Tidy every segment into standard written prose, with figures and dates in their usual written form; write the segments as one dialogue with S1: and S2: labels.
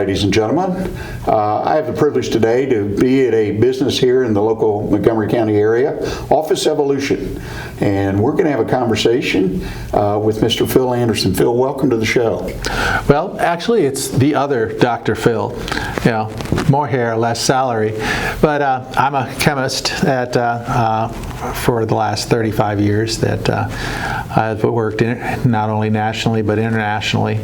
S1: ladies and gentlemen. I have the privilege today to be at a business here in the local Montgomery County area, Office Evolution. And we're going to have a conversation with Mr. Phil Anderson. Phil, welcome to the show.
S2: Well, actually, it's the other Dr. Phil. You know, more hair, less salary. But I'm a chemist for the last 35 years that I've worked not only nationally but internationally.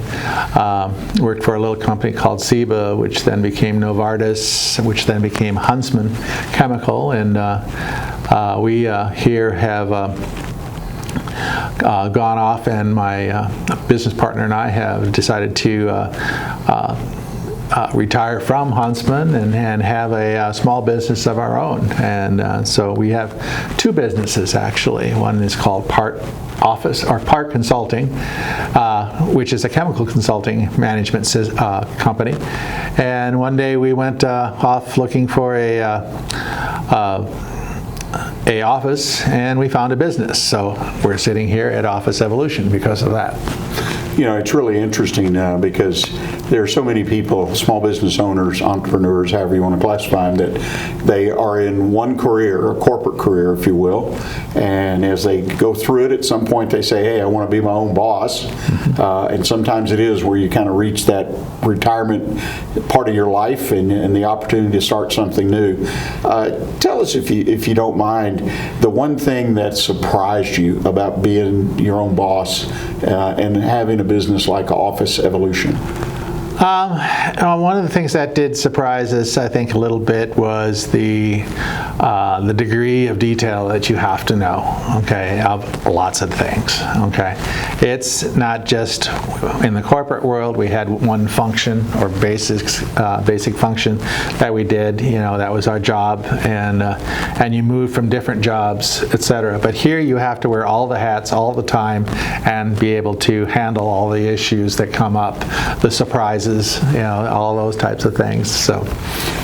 S2: Worked for a little company called Ciba, which then became Novartis, which then became Huntsman Chemical, and we here have gone off, and my business partner and I have decided to retire from Huntsman and have a small business of our own. And so we have two businesses actually. One is called Part Office or Part Consulting, which is a chemical consulting management company. And one day we went off looking for a office, and we found a business. So we're sitting here at Office Evolution because of that.
S1: You know, it's really interesting because there are so many people, small business owners, entrepreneurs, however you want to classify them, that they are in one career, a corporate career, if you will, and as they go through it, at some point they say, hey, I want to be my own boss. And sometimes it is where you kind of reach that retirement part of your life and the opportunity to start something new. Tell us, if you don't mind, the one thing that surprised you about being your own boss and having a business like Office Evolution.
S2: One of the things that did surprise us, I think, a little bit was the degree of detail that you have to know, okay, of lots of things, okay. It's not just in the corporate world. We had one function or basic function that we did, you know, that was our job, and you move from different jobs, etc. But here you have to wear all the hats all the time and be able to handle all the issues that come up, the surprises, you know, all those types of things. So,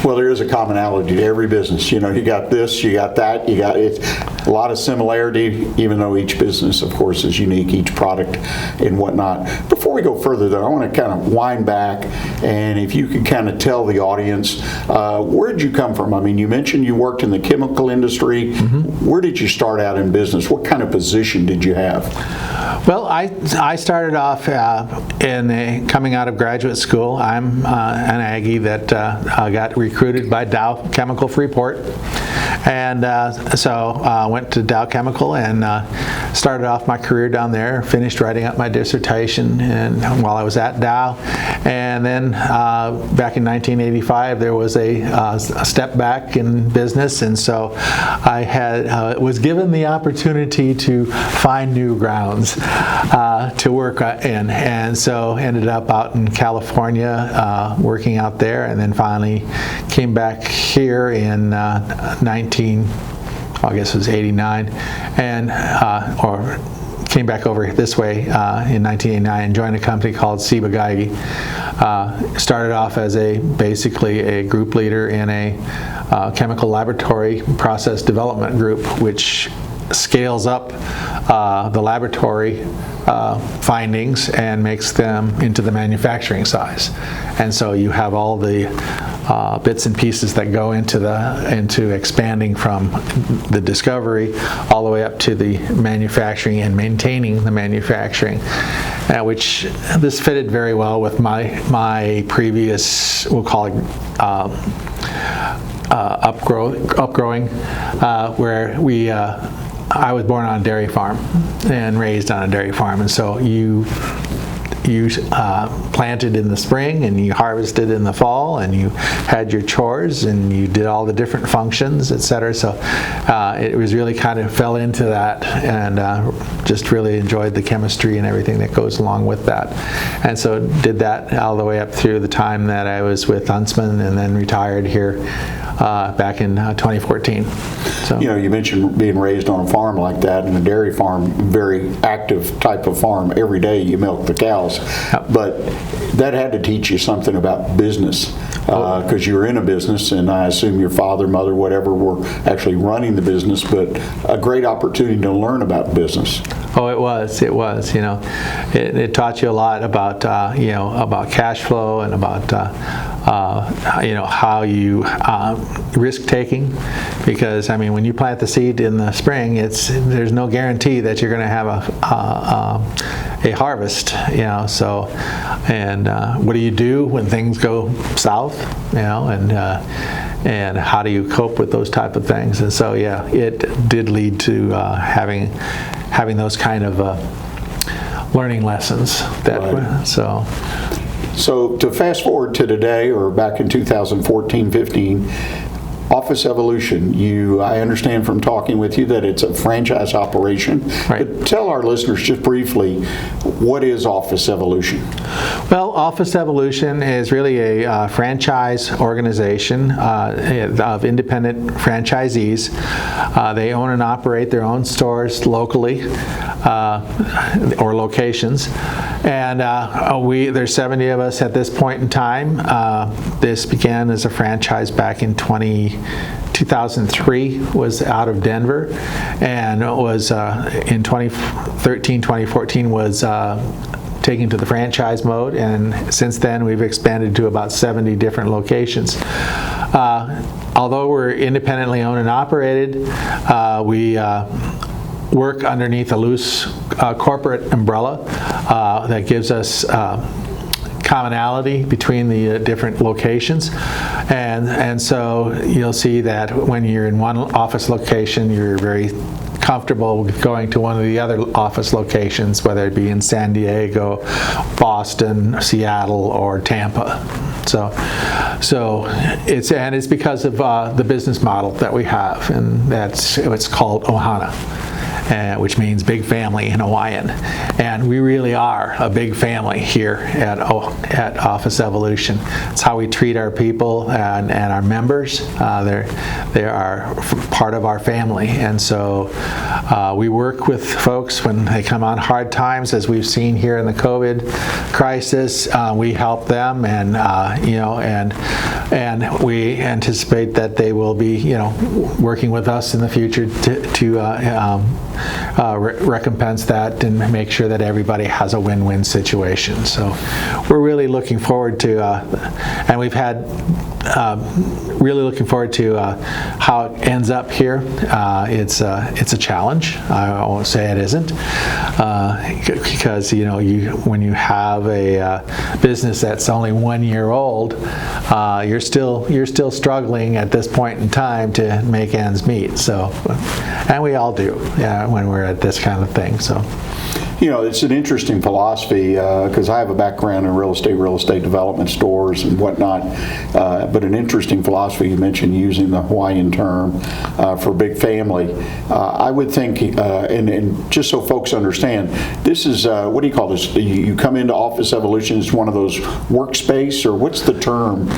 S1: well, there is a commonality to every business. You know, you got this, you got that, you got it. A lot of similarity, even though each business, of course, is unique, each product and whatnot. Before we go further, though, I want to kind of wind back, and if you could kind of tell the audience, where did you come from? I mean, you mentioned you worked in the chemical industry. Mm-hmm. Where did you start out in business? What kind of position did you have?
S2: Well, I started off coming out of graduate school. I'm an Aggie that got recruited by Dow Chemical Freeport, and so went to Dow Chemical and started off my career down there. Finished writing up my dissertation, and while I was at Dow, and then back in 1985 there was a step back in business, and so I was given the opportunity to find new grounds to work in, and so ended up out in California working out there, and then finally came back here in I guess it was 89, and or came back over this way in 1989 and joined a company called Ciba Geigy. Started off as basically a group leader in a chemical laboratory process development group, which scales up the laboratory findings and makes them into the manufacturing size. And so you have all the bits and pieces that go into expanding from the discovery all the way up to the manufacturing and maintaining the manufacturing, which this fitted very well with my previous, we'll call it upgrowing, where I was born on a dairy farm and raised on a dairy farm, and so you planted in the spring and you harvested in the fall, and you had your chores and you did all the different functions, etc. So it was really kind of fell into that, and just really enjoyed the chemistry and everything that goes along with that. And so did that all the way up through the time that I was with Huntsman, and then retired here back in 2014. So,
S1: you know, you mentioned being raised on a farm like that, and a dairy farm, very active type of farm. Every day you milk the cows.
S2: Yep.
S1: But that had to teach you something about business. because you were in a business, and I assume your father, mother, whatever, were actually running the business, but a great opportunity to learn about business.
S2: Oh, it was. It taught you a lot about, about cash flow and about, how you risk taking, because, I mean, when you plant the seed in the spring, there's no guarantee that you're going to have a harvest, so, and what do you do when things go south, and how do you cope with those type of things? And so, yeah, it did lead to having those kind of learning lessons.
S1: Right. So to fast forward to today, or back in 2014-15, Office Evolution, I understand from talking with you that it's a franchise operation.
S2: Right.
S1: But tell our listeners just briefly, what is Office Evolution?
S2: Well, Office Evolution is really a franchise organization of independent franchisees. They own and operate their own stores locally or locations. And there's 70 of us at this point in time. This began as a franchise back in 2003, was out of Denver, and it was in 2013, 2014 was taken to the franchise mode, and since then we've expanded to about 70 different locations. Although we're independently owned and operated, we work underneath a loose corporate umbrella that gives us commonality between the different locations, and so you'll see that when you're in one office location, you're very comfortable with going to one of the other office locations, whether it be in San Diego, Boston, Seattle, or Tampa. So it's because of the business model that we have, and it's called Ohana, which means big family in Hawaiian. And we really are a big family here at Office Evolution. It's how we treat our people and our members. They are part of our family. And so we work with folks when they come on hard times, as we've seen here in the COVID crisis. We help them, and we anticipate that they will be working with us in the future to recompense that and make sure that everybody has a win-win situation. So we're really looking forward to, and we've had really looking forward to how it ends up here. It's a challenge. I won't say it isn't, because when you have a business that's only 1 year old, you're still struggling at this point in time to make ends meet. So, and we all do when we're at this kind of thing. So.
S1: It's an interesting philosophy, because I have a background in real estate development, stores and whatnot, but an interesting philosophy. You mentioned using the Hawaiian term for big family. I would think, and just so folks understand, this is, what do you call this? You come into Office Evolution as one of those workspace, or what's the term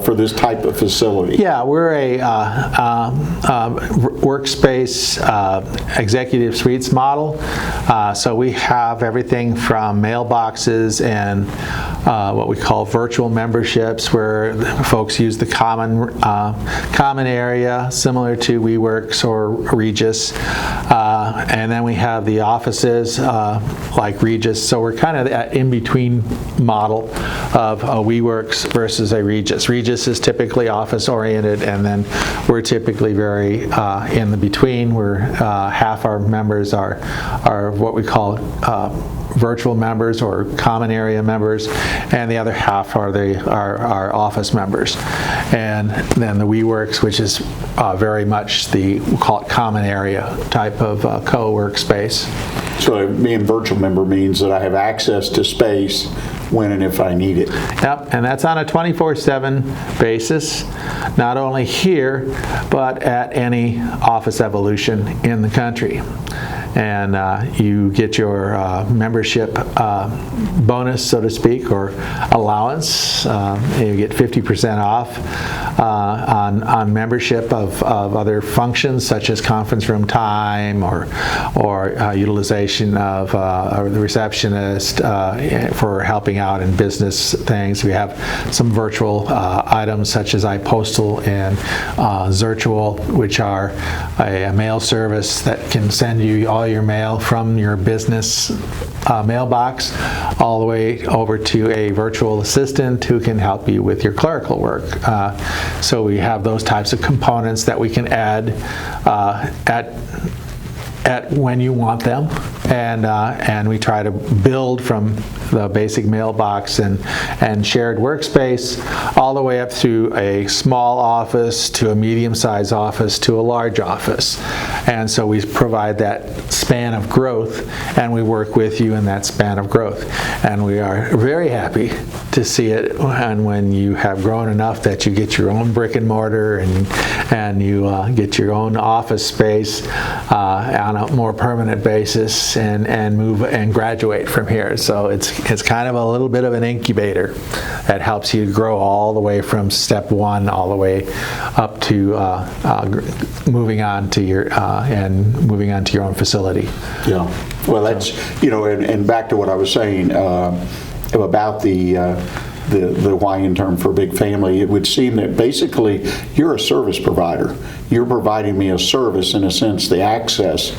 S1: for this type of facility? Yeah,
S2: we're a workspace executive suites model. So we have everything from mailboxes and what we call virtual memberships, where folks use the common area, similar to WeWorks or Regus, and then we have the offices like Regus. So we're kind of that in-between model of a WeWorks versus a Regus. Regus is typically office-oriented, and then we're typically very in the between, where half our members are what we call virtual members or common area members, and the other half are our office members. And then the WeWorks, which is very much we'll call it common area type of co-workspace.
S1: So being virtual member means that I have access to space when and if I need it.
S2: Yep, and that's on a 24/7 basis, not only here, but at any Office Evolution in the country. and you get your membership bonus, so to speak, or allowance. You get 50% off on membership of other functions such as conference room time or utilization of the receptionist for helping out in business things. We have some virtual items such as iPostal and Zirtual, which are a mail service that can send you all your mail from your business mailbox all the way over to a virtual assistant who can help you with your clerical work. So we have those types of components that we can add at when you want them, and we try to build from the basic mailbox and shared workspace all the way up through a small office to a medium-sized office to a large office. And so we provide that span of growth, and we work with you in that span of growth. And we are very happy to see it, and when you have grown enough that you get your own brick and mortar and you get your own office space on a more permanent basis and move and graduate from here. So it's kind of a little bit of an incubator that helps you grow all the way from step one all the way up to moving on to your own facility.
S1: Yeah. Well, that's, and back to what I was saying about the Hawaiian term for big family, it would seem that basically you're a service provider. You're providing me a service, in a sense, the access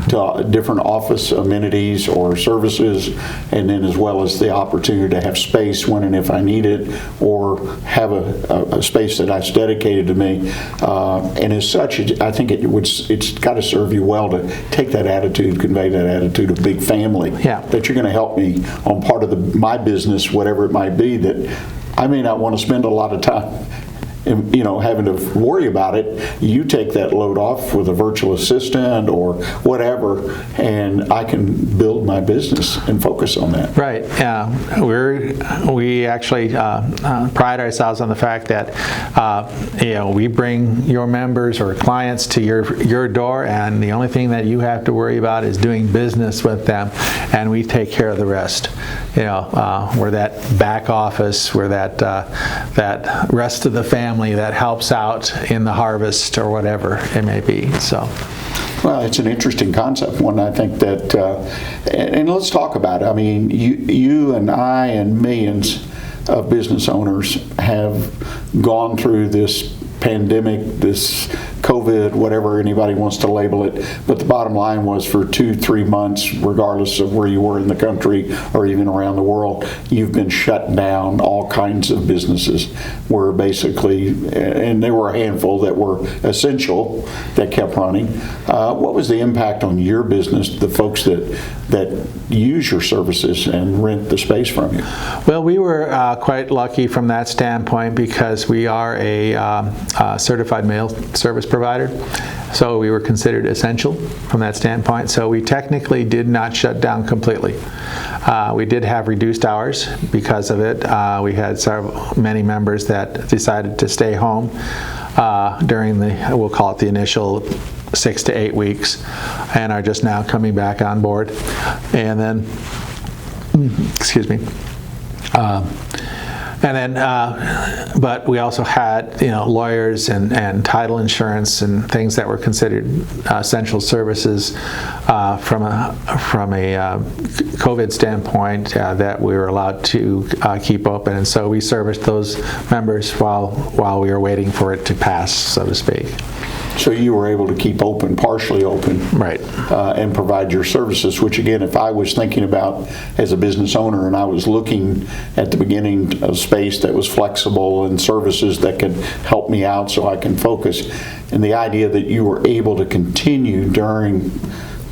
S1: to different office amenities or services, and then as well as the opportunity to have space when and if I need it, or have a space that's dedicated to me. And as such, I think it's got to serve you well to take that attitude, convey that attitude of big family.
S2: Yeah.
S1: That you're going to help me on part of my business, whatever it might be, that I may not want to spend a lot of time having to worry about it. You take that load off with a virtual assistant or whatever, and I can build my business and focus on that.
S2: Right. We actually pride ourselves on the fact that we bring your members or clients to your door, and the only thing that you have to worry about is doing business with them, and we take care of the rest. We're that back office, we're that rest of the family that helps out in the harvest or whatever it may be. So.
S1: Well, it's an interesting concept, one I think that, and let's talk about it. I mean, you and I and millions of business owners have gone through this pandemic, this COVID, whatever anybody wants to label it, but the bottom line was for 2-3 months, regardless of where you were in the country or even around the world, you've been shut down. All kinds of businesses were basically, and there were a handful that were essential that kept running. What was the impact on your business, the folks that use your services and rent the space from you?
S2: Well, we were quite lucky from that standpoint because we are a certified mail service provider, so we were considered essential from that standpoint. So we technically did not shut down completely. We did have reduced hours because of it. We had many members that decided to stay home during we'll call it the initial 6 to 8 weeks, and are just now coming back on board. And then, but we also had, lawyers and title insurance and things that were considered essential services from a COVID standpoint that we were allowed to keep open, and so we serviced those members while we were waiting for it to pass, so to speak.
S1: So you were able to keep open, partially open,
S2: right,
S1: and provide your services, which again, if I was thinking about as a business owner and I was looking at the beginning of space that was flexible and services that could help me out so I can focus, and the idea that you were able to continue during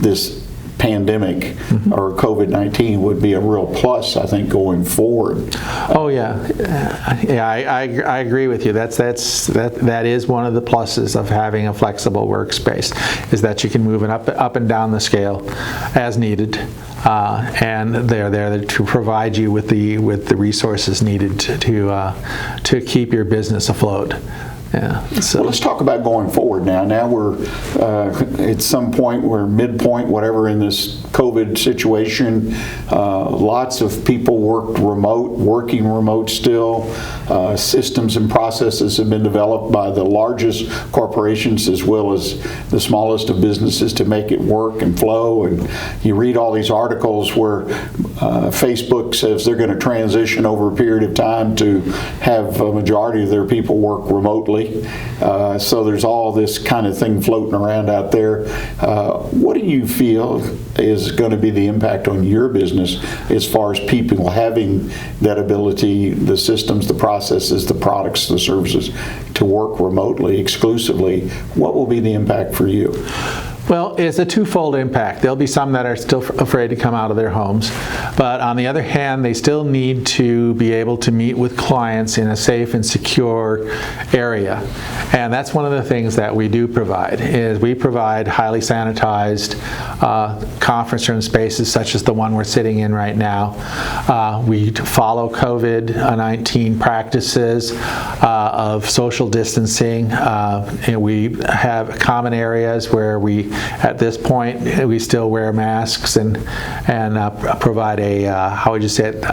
S1: this pandemic or COVID-19 would be a real plus, I think, going forward.
S2: Oh yeah, I agree with you. That is one of the pluses of having a flexible workspace, is that you can move it up and down the scale as needed, and they're there to provide you with the resources needed to keep your business afloat. Yeah. So
S1: Well, let's talk about going forward now. Now we're at some point, we're midpoint, whatever, in this COVID situation. Lots of people working remote still. Systems and processes have been developed by the largest corporations as well as the smallest of businesses to make it work and flow. And you read all these articles where Facebook says they're going to transition over a period of time to have a majority of their people work remotely. So there's all this kind of thing floating around out there. What do you feel is going to be the impact on your business as far as people having that ability, the systems, the processes, the products, the services to work remotely exclusively? What will be the impact for you?
S2: Well, it's a twofold impact. There'll be some that are still afraid to come out of their homes, but on the other hand, they still need to be able to meet with clients in a safe and secure area. And that's one of the things that we do provide, is we provide highly sanitized conference room spaces such as the one we're sitting in right now. We follow COVID-19 practices of social distancing. And we have common areas where at this point, we still wear masks and provide how would you say it,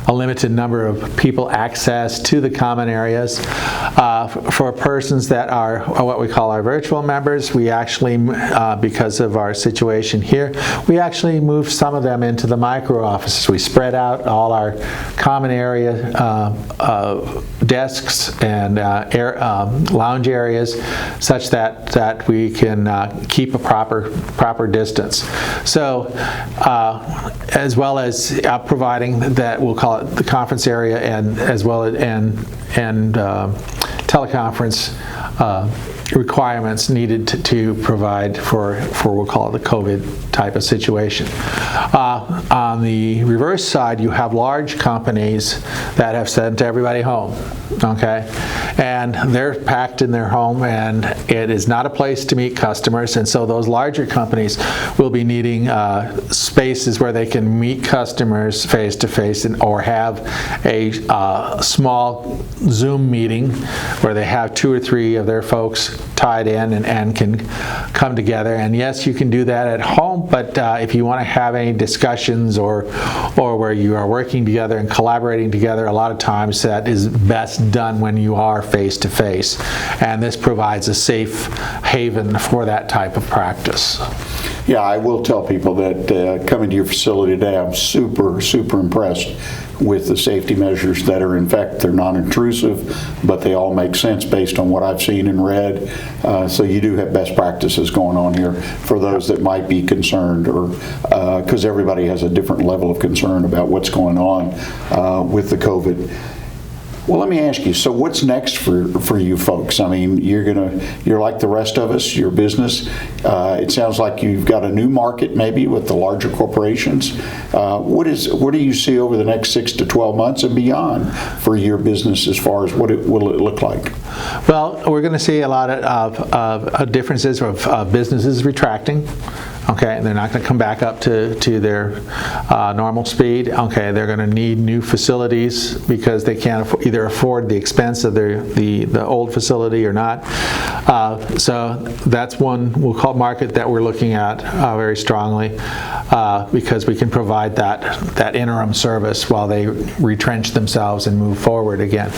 S2: a limited number of people access to the common areas. For persons that are what we call our virtual members, we actually, because of our situation here, we actually moved some of them into the micro offices. We spread out all our common area desks and lounge areas such that we can keep a proper distance. So, as well as providing that, we'll call it the conference area, and as well as teleconference requirements needed to provide for we'll call it the COVID type of situation. On the reverse side, you have large companies that have sent everybody home, okay? And they're packed in their home, and it is not a place to meet customers, and so those larger companies will be needing spaces where they can meet customers face to face, or have a small Zoom meeting where they have 2 or 3 of their folks tied in and can come together. And yes, you can do that at home, but if you want to have any discussions or where you are working together and collaborating together, a lot of times that is best done when you are face to face. And this provides a safe haven for that type of practice.
S1: Yeah, I will tell people that coming to your facility today, I'm super impressed with the safety measures that are, in fact, they're non-intrusive, but they all make sense based on what I've seen and read. So you do have best practices going on here for those that might be concerned, or because everybody has a different level of concern about what's going on with the COVID. Well, let me ask you, so what's next for you folks? I mean, you're like the rest of us, your business. It sounds like you've got a new market maybe with the larger corporations. What do you see over the next 6 to 12 months and beyond for your business as far as will it look like?
S2: Well, we're going to see a lot of differences of businesses retracting. Okay, they're not going to come back up to their normal speed. Okay, they're going to need new facilities because they can't either afford the expense of the old facility or not. So that's one we'll call market that we're looking at very strongly because we can provide that interim service while they retrench themselves and move forward again.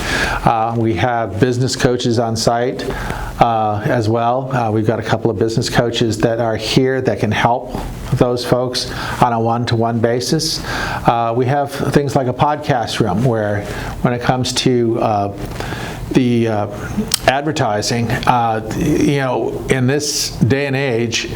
S2: We have business coaches on site as well. We've got a couple of business coaches that are here that can help those folks on a one-to-one basis. We have things like a podcast room where when it comes to the advertising, in this day and age,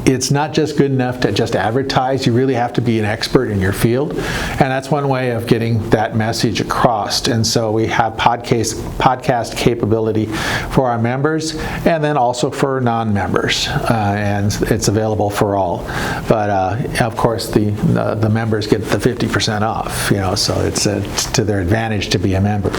S2: it's not just good enough to just advertise. You really have to be an expert in your field, and that's one way of getting that message across. And so we have podcast capability for our members, and then also for non-members, and it's available for all. But of course, the members get the 50% off. So it's to their advantage to be a member.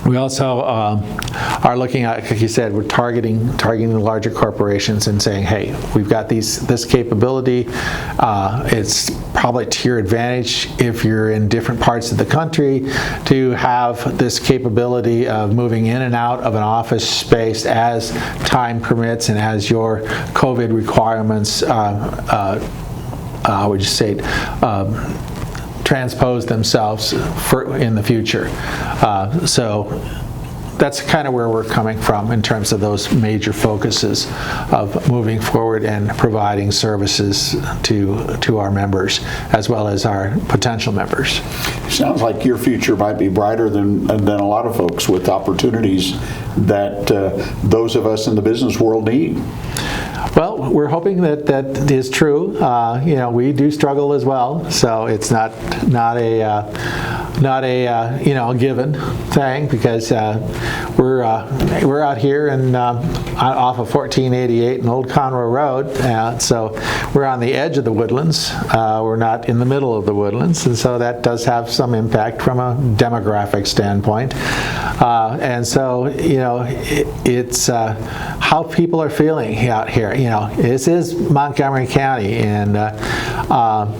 S2: We also are looking at, like you said, we're targeting the larger corporations and saying, hey, we've got this capability. It's probably to your advantage if you're in different parts of the country to have this capability of moving in and out of an office space as time permits and as your COVID requirements, would you say, transpose themselves in the future. So that's kind of where we're coming from in terms of those major focuses of moving forward and providing services to our members as well as our potential members.
S1: Sounds like your future might be brighter than a lot of folks, with opportunities that those of us in the business world need.
S2: Well, we're hoping that is true. We do struggle as well, so it's not a given thing, because we're out here and off of 1488 and Old Conroe Road, so we're on the edge of the woodlands. We're not in the middle of the woodlands, and so that does have some impact from a demographic standpoint. And so it's how people are feeling out here. This is Montgomery County, and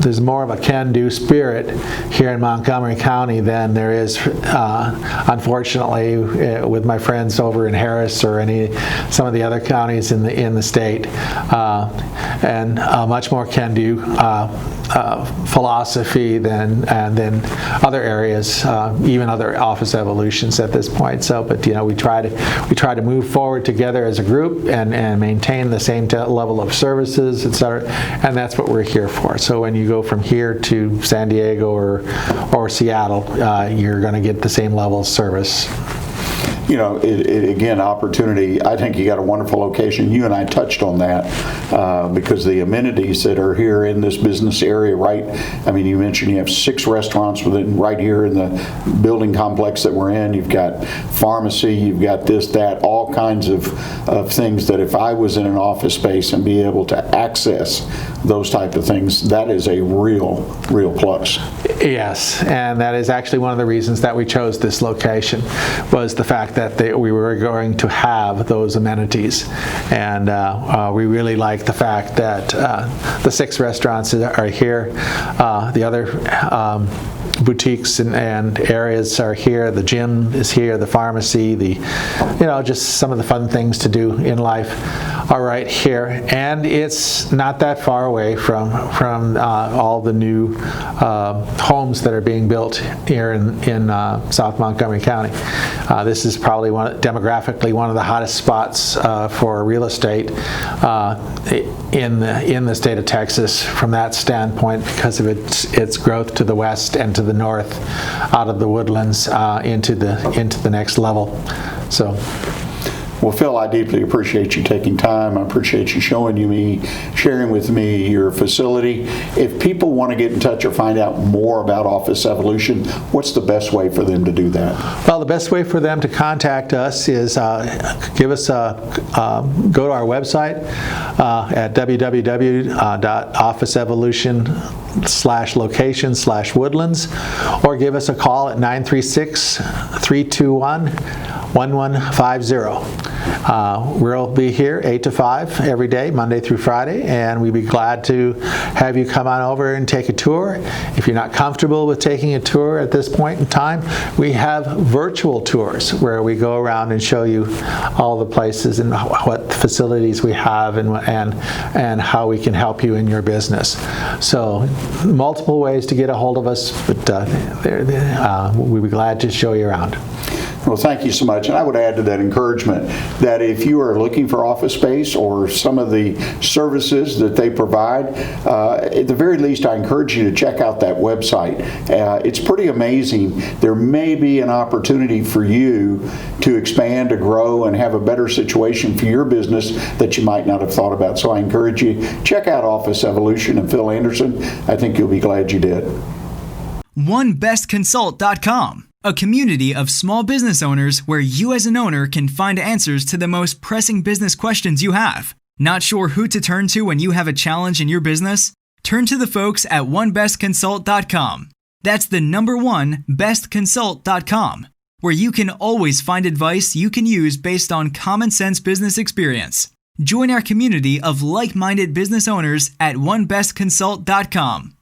S2: there's more of a can-do spirit here in Montgomery County than there is, unfortunately, with my friends over in Harris or some of the other counties in the state, and much more can-do philosophy than other areas, even other office evolutions at this point. So, but we try to move forward together as a group and maintain the same level of services, etc. And that's what we're here for. So when you go from here to San Diego or Seattle, you're going to get the same level of service.
S1: Again, opportunity. I think you got a wonderful location. You and I touched on that because the amenities that are here in this business area, right? I mean, you mentioned you have 6 restaurants right here in the building complex that we're in. You've got pharmacy, you've got this, that, all kinds of things that if I was in an office space and be able to access those type of things, that is a real plus.
S2: Yes, and that is actually one of the reasons that we chose this location, was the fact that we were going to have those amenities. And we really like the fact that the 6 restaurants are here, the other boutiques and areas are here, the gym is here, the pharmacy, just some of the fun things to do in life are right here, and it's not that far away from all the new homes that are being built here in South Montgomery County. This is probably demographically one of the hottest spots for real estate in the state of Texas from that standpoint, because of its growth to the west and to the north, out of the woodlands into the next level. So.
S1: Well, Phil, I deeply appreciate you taking time. I appreciate you sharing with me your facility. If people want to get in touch or find out more about Office Evolution, what's the best way for them to do that?
S2: Well, the best way for them to contact us is go to our website at www.officeevolution.com/location/woodlands, or give us a call at 936-321-1150. We'll be here 8 to 5 every day, Monday through Friday, and we'd be glad to have you come on over and take a tour. If you're not comfortable with taking a tour at this point in time, we have virtual tours where we go around and show you all the places and what facilities we have and how we can help you in your business. So multiple ways to get a hold of us, but we'd be glad to show you around.
S1: Well, thank you so much. And I would add to that encouragement that if you are looking for office space or some of the services that they provide, at the very least, I encourage you to check out that website. It's pretty amazing. There may be an opportunity for you to expand, to grow, and have a better situation for your business that you might not have thought about. So I encourage you, check out Office Evolution and Phil Anderson. I think you'll be glad you did.
S3: OneBestConsult.com, a community of small business owners where you as an owner can find answers to the most pressing business questions you have. Not sure who to turn to when you have a challenge in your business? Turn to the folks at OneBestConsult.com. That's the number one, bestconsult.com, where you can always find advice you can use based on common sense business experience. Join our community of like-minded business owners at onebestconsult.com.